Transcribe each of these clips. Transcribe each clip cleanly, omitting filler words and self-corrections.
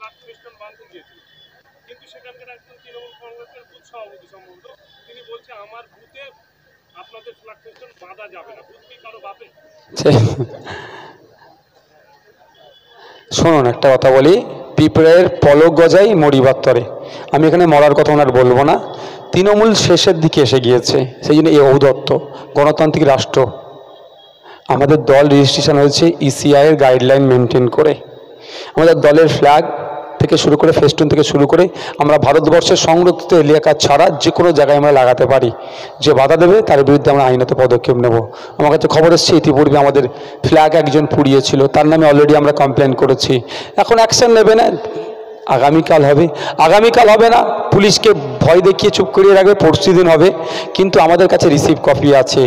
Flag festoon বাঁধতে গিয়েছিল, কিন্তু সেখানকার একজন তৃণমূল কংগ্রেসের বুথ সভাপতি সম্ভবত তিনি বলছে আমার বুথে আপনাদের ফ্ল্যাগ ফেস্টুন বাঁধা যাবে না। বুথ কি কারো বাপে? শুনুন, একটা কথা বলি, পিঁপড়ের পলক গজাই মরিবার তরে। আমি এখানে মরার কথা ওনার বলবো না। তৃণমূল শেষের দিকে এসে গিয়েছে, সেই জন্য এই ঔদ্ধত্য। গণতান্ত্রিক রাষ্ট্র, আমাদের দল রেজিস্ট্রেশন হয়েছে ইসিআইয়ের গাইডলাইন মেনটেন করে। আমাদের দলের ফ্ল্যাগ থেকে শুরু করে ফেস্টুন থেকে শুরু করে আমরা ভারতবর্ষের সংরক্ষিত এলাকা ছাড়া যে কোনো জায়গায় আমরা লাগাতে পারি। যে বাধা দেবে তার বিরুদ্ধে আমরা আইনত পদক্ষেপ নেব। আমার কাছে খবর এসছে ইতিপূর্বে আমাদের ফ্ল্যাগ একজন পুড়িয়েছিল, তার নামে অলরেডি আমরা কমপ্লেন করেছি। এখন অ্যাকশন নেবে না, আগামীকাল হবে। আগামীকাল হবে না, পুলিশকে ভয় দেখিয়ে চুপ করিয়ে রাখবে, পরশু দিন হবে। কিন্তু আমাদের কাছে রিসিভ কপি আছে,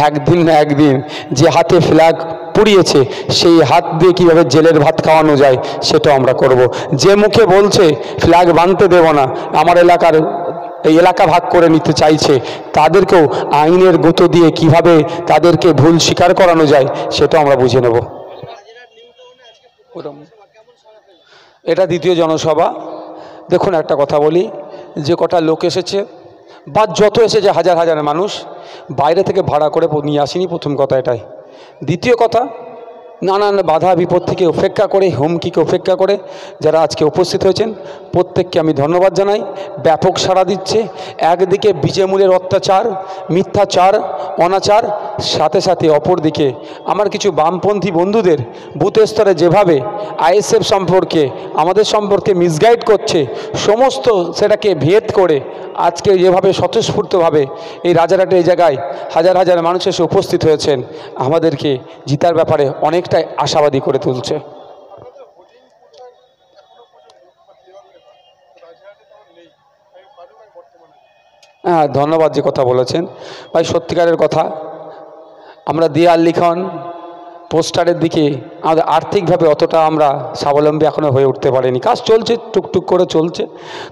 একদিন না একদিন যে হাতে ফ্ল্যাগ পুড়িয়েছে সেই হাত দিয়ে কীভাবে জেলের ভাত খাওয়ানো যায় সেটাও আমরা করব। যে মুখে বলছে ফ্ল্যাগ বাঁধতে দেব না, আমার এলাকার এই এলাকা ভাগ করে নিতে চাইছে, তাদেরকেও আইনের গুঁতো দিয়ে কিভাবে তাদেরকে ভুল স্বীকার করানো যায় সেটাও আমরা বুঝে নেব। এটা দ্বিতীয় জনসভা। দেখুন, একটা কথা বলি, যে কটা লোক এসেছে বা যত এসেছে হাজার হাজার মানুষ, বাইরে থেকে ভাড়া করে নিয়ে আসিনি, প্রথম কথা এটাই। দ্বিতীয় কথা, নানান বাধা বিপত্তিকে উপেক্ষা করে, হুমকিকে উপেক্ষা করে যারা আজকে উপস্থিত হয়েছেন প্রত্যেককে আমি ধন্যবাদ জানাই। ব্যাপক সাড়া দিচ্ছে। একদিকে বিজেমূলের অত্যাচার, মিথ্যাচার, অনাচার, সাথে সাথে অপরদিকে আমার কিছু বামপন্থী বন্ধুদের বুথ স্তরে যেভাবে আইএসএফ সম্পর্কে আমাদের সম্পর্কে মিসগাইড করছে, সমস্ত সেটাকে ভেদ করে আজকে যেভাবে স্বতঃস্ফূর্তভাবে এই রাজারহাটে এই জায়গায় হাজার হাজার মানুষ এসে উপস্থিত হয়েছেন, আমাদেরকে জিতার ব্যাপারে অনেকটাই আশাবাদী করে তুলছে। হ্যাঁ, ধন্যবাদ যে কথা বলেছেন ভাই, সত্যিকারের কথা। আমরা দেয়াল লিখন পোস্টারের দিকে আমাদের আর্থিকভাবে অতটা আমরা স্বাবলম্বী এখনও হয়ে উঠতে পারিনি। কাজ চলছে, টুকটুক করে চলছে,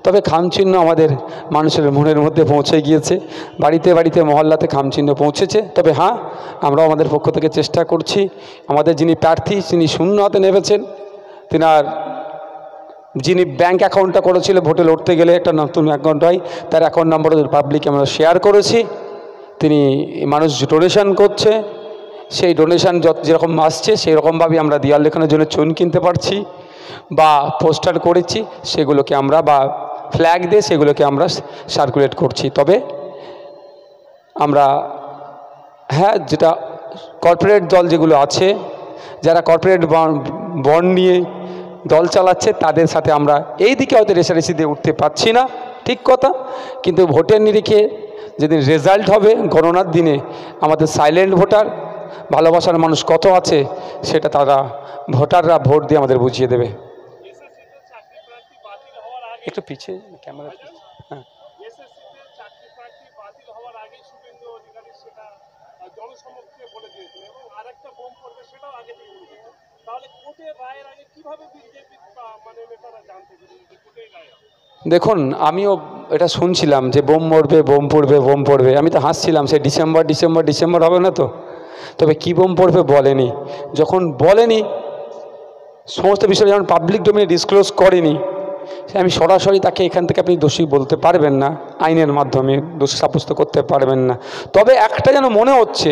তবে খামচিহ্ন আমাদের মানুষের মনের মধ্যে পৌঁছে গিয়েছে। বাড়িতে বাড়িতে মহল্লাতে খামচিহ্ন পৌঁছেছে। তবে হ্যাঁ, আমরাও আমাদের পক্ষ থেকে চেষ্টা করছি। আমাদের যিনি প্রার্থী তিনি শূন্য হাতে নেমেছেন, তিনার যিনি ব্যাঙ্ক অ্যাকাউন্টটা করেছিল ভোটে লড়তে গেলে একটা নতুন অ্যাকাউন্ট হয়, তার অ্যাকাউন্ট নাম্বার পাবলিক আমরা শেয়ার করেছি। তিনি মানুষ ডোনেশন করছে, সেই ডোনেশান যেরকম আসছে সেই রকমভাবেই আমরা দেয়াল লেখানোর জন্য চুন কিনতে পারছি বা পোস্টার করেছি, সেগুলোকে আমরা বা ফ্ল্যাগ দিয়ে সেগুলোকে আমরা সার্কুলেট করছি। তবে আমরা হ্যাঁ, যেটা কর্পোরেট দল যেগুলো আছে, যারা কর্পোরেট বন্ড নিয়ে দল চালাচ্ছে, তাদের সাথে আমরা এই দিকে হয়তো রেষারেষি দিয়ে উঠতে পারছি না, ঠিক কথা। কিন্তু ভোটের নিরিখে যেদিন রেজাল্ট হবে গণনার দিনে আমাদের সাইলেন্ট ভোটার, ভালোবাসার মানুষ কত আছে সেটা তারা ভোটাররা ভোট দিয়ে আমাদের বুঝিয়ে দেবে। একটু পিছিয়ে ক্যামেরা। হ্যাঁ, দেখুন, আমিও এটা শুনছিলাম যে বোম মরবে, বোম পড়বে, বোম পড়বে। আমি তো হাসছিলাম, সে ডিসেম্বর হবে না তো। তবে কী বোম পড়বে বলেনি। যখন বলেনি, সমস্ত বিষয় যখন পাবলিক ডোমেনে ডিসক্লোজ করেনি, আমি সরাসরি তাকে এখান থেকে আপনি দোষী বলতে পারবেন না, আইনের মাধ্যমে দোষী সাব্যস্ত করতে পারবেন না। তবে একটা যেন মনে হচ্ছে,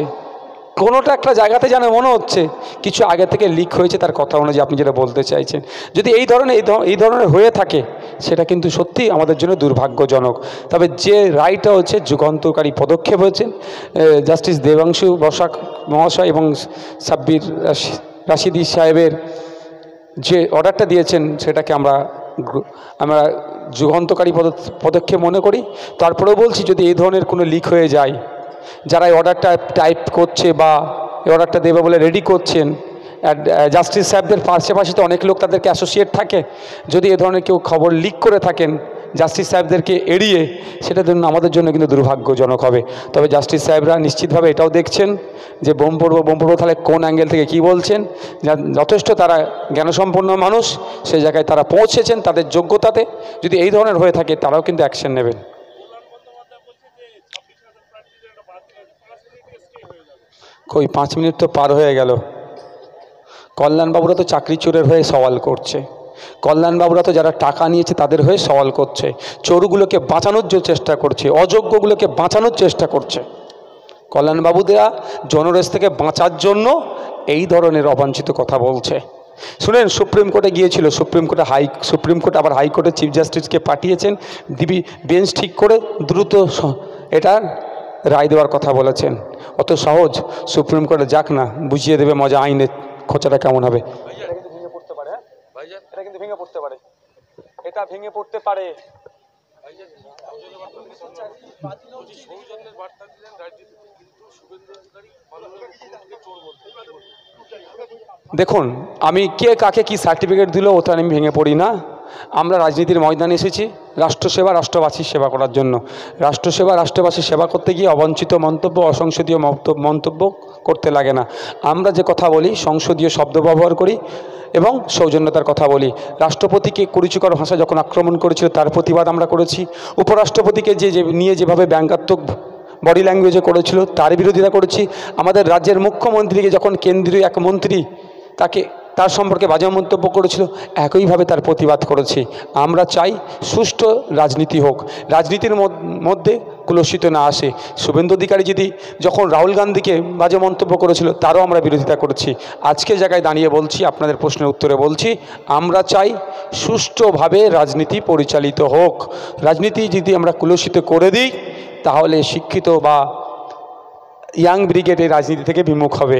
কোনোটা একটা জায়গাতে যেন মনে হচ্ছে কিছু আগে থেকে লিক হয়েছে, তার কথা অনুযায়ী আপনি যেটা বলতে চাইছেন। যদি এই ধরনের হয়ে থাকে সেটা কিন্তু সত্যি আমাদের জন্য দুর্ভাগ্যজনক। তবে যে রায়টা হচ্ছে যুগান্তকারী পদক্ষেপ হয়েছেন জাস্টিস দেবাংশু বসাক মহাশয় এবং সাব্বির রাশিদি সাহেবের যে অর্ডারটা দিয়েছেন, সেটাকে আমরা যুগান্তকারী পদক্ষেপ মনে করি। তারপরেও বলছি, যদি এই ধরনের কোনো লিক হয়ে যায়, যারা এই অর্ডারটা টাইপ করছে বা এই অর্ডারটা দেবে বলে রেডি করছেন, জাস্টিস সাহেবদের পাশাপাশি তো অনেক লোক তাদেরকে অ্যাসোসিয়েট থাকে, যদি এ ধরনের কেউ খবর লিক করে থাকেন জাস্টিস সাহেবদেরকে এড়িয়ে, সেটা জন্য আমাদের জন্য কিন্তু দুর্ভাগ্যজনক হবে। তবে জাস্টিস সাহেবরা নিশ্চিতভাবে এটাও দেখছেন যে বোম পড়বো তাহলে কোন অ্যাঙ্গেল থেকে কি বলছেন। যথেষ্ট তারা জ্ঞানসম্পন্ন মানুষ, সেই জায়গায় তারা পৌঁছেছেন তাদের যোগ্যতাতে। যদি এই ধরনের হয়ে থাকে তারাও কিন্তু অ্যাকশন নেবেন। কই 5 মিনিট তো পার হয়ে গেল। কল্যাণবাবুরা তো চাকরি চোরের হয়ে সওয়াল করছে, কল্যাণবাবুরা তো যারা টাকা নিয়েছে তাদের হয়ে সওয়াল করছে, চোরগুলোকে বাঁচানোর চেষ্টা করছে, অযোগ্যগুলোকে বাঁচানোর চেষ্টা করছে। কল্যাণবাবুরা জনরেস থেকে বাঁচার জন্য এই ধরনের অবাঞ্ছিত কথা বলছে। শুনেন, সুপ্রিম কোর্টে গিয়েছিল, সুপ্রিম কোর্ট আবার হাইকোর্টে চিফ জাস্টিসকে পাঠিয়েছেন, বেঞ্চ ঠিক করে দ্রুত এটার রায় দেওয়ার কথা বলেছেন। অত সহজ সুপ্রিম কোর্টে যাক না, বুঝিয়ে দেবে মজা আইনের খোঁচাটা কেমন হবে। এটা কিন্তু ভেঙে পড়তে পারে, এটা কিন্তু ভেঙে পড়তে পারে, এটা ভেঙে পড়তে পারে। দেখুন, আমি কে কাকে কি সার্টিফিকেট দিল ওটা আমি ভেঙে পড়ি না। আমরা রাজনীতির ময়দানে এসেছি রাষ্ট্রসেবা, রাষ্ট্রবাসীর সেবা করার জন্য। রাষ্ট্রসেবা, রাষ্ট্রবাসীর সেবা করতে গিয়ে অবাঞ্ছিত মন্তব্য, অসংসদীয় মন্তব্য করতে লাগে না। আমরা যে কথা বলি সংসদীয় শব্দ ব্যবহার করি এবং সৌজন্যতার কথা বলি। রাষ্ট্রপতিকে কুরুচিকর ভাষা যখন আক্রমণ করেছিল তার প্রতিবাদ আমরা করেছি। উপরাষ্ট্রপতিকে নিয়ে যেভাবে ব্যঙ্গাত্মক বডি ল্যাঙ্গুয়েজে করেছিল তার বিরোধিতা করেছি। আমাদের রাজ্যের মুখ্যমন্ত্রীকে যখন কেন্দ্রীয় এক মন্ত্রী তার সম্পর্কে বাজে মন্তব্য করেছিল, একইভাবে তার প্রতিবাদ করেছি। আমরা চাই সুষ্ঠু রাজনীতি হোক, রাজনীতির মধ্যে কুলসিত না আসে। শুভেন্দু অধিকারী যখন রাহুল গান্ধীকে বাজে মন্তব্য করেছিল তারও আমরা বিরোধিতা করেছি। আজকে জায়গায় দাঁড়িয়ে বলছি, আপনাদের প্রশ্নের উত্তরে বলছি, আমরা চাই সুষ্ঠুভাবে রাজনীতি পরিচালিত হোক। রাজনীতি যদি আমরা কুলসিত করে দিই তাহলে শিক্ষিত বা ইয়াং ব্রিগেড এই রাজনীতি থেকে বিমুখ হবে।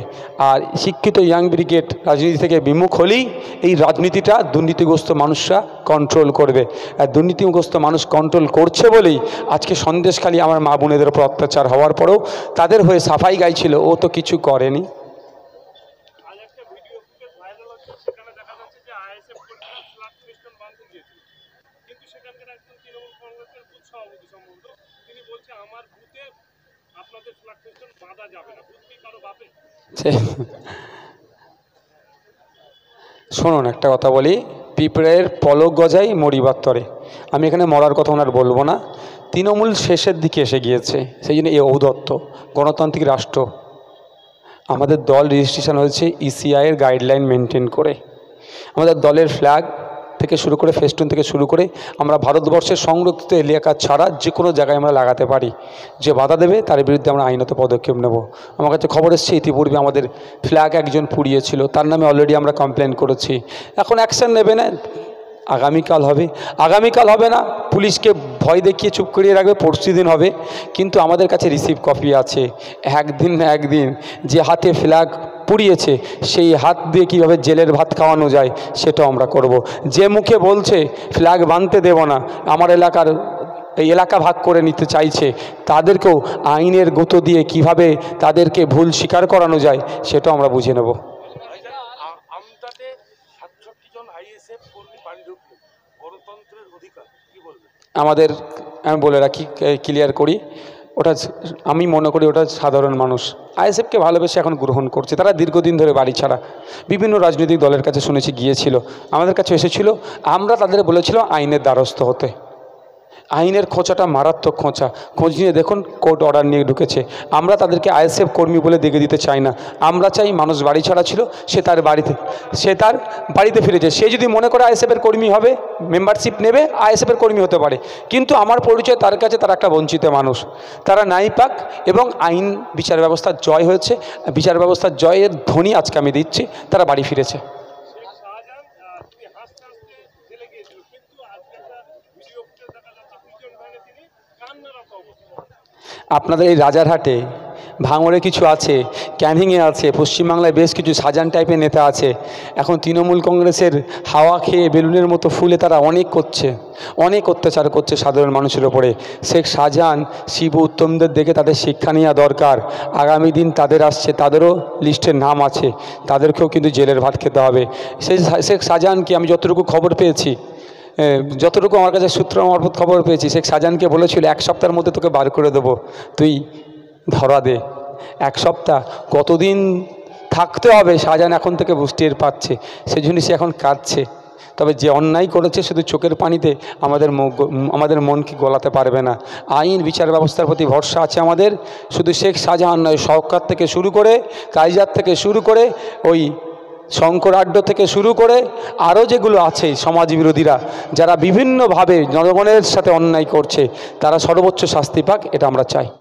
আর শিক্ষিত ইয়াং ব্রিগেড রাজনীতি থেকে বিমুখ হলেই এই রাজনীতিটা দুর্নীতিগ্রস্ত মানুষরা কন্ট্রোল করবে। আর দুর্নীতিগ্রস্ত মানুষ কন্ট্রোল করছে বলেই আজকে সন্দেশখালী আমার মা বোনেদের উপর অত্যাচার হওয়ার পরেও তাদের হয়ে সাফাই গাইছিল, ও তো কিছু করেনি। শুনুন, একটা কথা বলি, পিঁপড়ের পলক গজাই মরিবার তরে। আমি এখানে মরার কথা ওনার বলবো না। তৃণমূল শেষের দিকে এসে গিয়েছে, সেই জন্য এই ঔদ্ধত্য। গণতান্ত্রিক রাষ্ট্র, আমাদের দল রেজিস্ট্রেশন হয়েছে ইসিআইয়ের গাইডলাইন মেনটেন করে। আমাদের দলের ফ্ল্যাগ থেকে শুরু করে ফেস্টুন থেকে শুরু করে আমরা ভারতবর্ষের সংরক্ষিত এলাকা ছাড়া যে কোনো জায়গায় আমরা লাগাতে পারি। যে বাধা দেবে তার বিরুদ্ধে আমরা আইনত পদক্ষেপ নেব। আমার কাছে খবর এসছে ইতিপূর্বে আমাদের ফ্ল্যাগ একজন পুড়িয়েছিল, তার নামে অলরেডি আমরা কমপ্লেন করেছি। এখন অ্যাকশন নেবে না, আগামীকাল হবে। আগামীকাল হবে না, পুলিশকে ভয় দেখিয়ে চুপ করিয়ে রাখবে, পরশু দিন হবে। কিন্তু আমাদের কাছে রিসিভ কপি আছে। একদিন না একদিন যে হাতে ফ্ল্যাগ পুড়িয়েছে সেই হাত দিয়ে কীভাবে জেলের ভাত খাওয়ানো যায় সেটাও আমরা করব। যে মুখে বলছে ফ্ল্যাগ বাঁধতে দেব না, আমার এলাকার এই এলাকা ভাগ করে নিতে চাইছে, তাদেরকেও আইনের গুঁতো দিয়ে কিভাবে তাদেরকে ভুল স্বীকার করানো যায় সেটাও আমরা বুঝে নেব। আমাদের আমি বলে রাখি, ক্লিয়ার করি, ওটা আমি মনে করি ওটা সাধারণ মানুষ আইএসএফকে ভালোবেসে এখন গ্রহণ করছে। তারা দীর্ঘদিন ধরে বাড়ি ছাড়া, বিভিন্ন রাজনৈতিক দলের কাছে শুনেছি গিয়েছিল, আমাদের কাছে এসেছিল। আমরা তাদের বলেছিল আইনের দ্বারস্থ হতে। আইনের খোঁচাটা মারাত্মক খোঁচা, খোঁজ নিয়ে দেখুন কোর্ট অর্ডার নিয়ে ঢুকেছে। আমরা তাদেরকে আইএসএফ কর্মী বলে দেখে দিতে চাই না। আমরা চাই মানুষ বাড়ি ছাড়া ছিল, সে তার বাড়িতে ফিরেছে। সে যদি মনে করে আইএসএফের কর্মী হবে, মেম্বারশিপ নেবে, আইএসএফের কর্মী হতে পারে। কিন্তু আমার পরিচয় তার কাছে তারা একটা বঞ্চিত মানুষ। তারা নাই পাক, এবং আইন বিচার ব্যবস্থার জয় হয়েছে। বিচার ব্যবস্থার জয়ের ধ্বনি আজকে আমি দিচ্ছি, তারা বাড়ি ফিরেছে। আপনাদের এই রাজারহাটে ভাঙড়ে কিছু আছে, ক্যানিংয়ে আছে, পশ্চিমবাংলায় বেশ কিছু সাজান টাইপের নেতা আছে। এখন তৃণমূল কংগ্রেসের হাওয়া খেয়ে বেলুনের মতো ফুলে তারা অনেক অত্যাচার করছে সাধারণ মানুষের ওপরে। শেখ শাহজাহান, শিবু, উত্তমদের দেখে তাদের শিক্ষা নেওয়া দরকার। আগামী দিন তাদের আসছে, তাদেরও লিস্টের নাম আছে, তাদেরকেও কিন্তু জেলের ভাত খেতে হবে। শেখ শাহজাহানকে আমি যতটুকু খবর পেয়েছি, যতটুকু আমার কাছে সূত্র মারফত খবর পেয়েছি, শেখ শাহজাহানকে বলেছিল 1 সপ্তাহের মধ্যে তোকে বার করে দেবো, তুই ধরা দে। 1 সপ্তাহ কতদিন থাকতে হবে শাহজাহান এখন থেকে টের পাচ্ছে, সেজন্য সে এখন কাঁদছে। তবে যে অন্যায় করেছে শুধু চোখের পানিতে আমাদের মনকে গলাতে পারবে না। আইন বিচার ব্যবস্থার প্রতি ভরসা আছে আমাদের। শুধু শেখ শাহজাহান নয়, শওকত থেকে শুরু করে, কাইজার থেকে শুরু করে ওই শঙ্করাঢ্য থেকে শুরু করে আরও যেগুলো আছে সমাজ বিরোধীরা যারা বিভিন্নভাবে জনগণের সাথে অন্যায় করছে, তারা সর্বোচ্চ শাস্তি পাক, এটা আমরা চাই।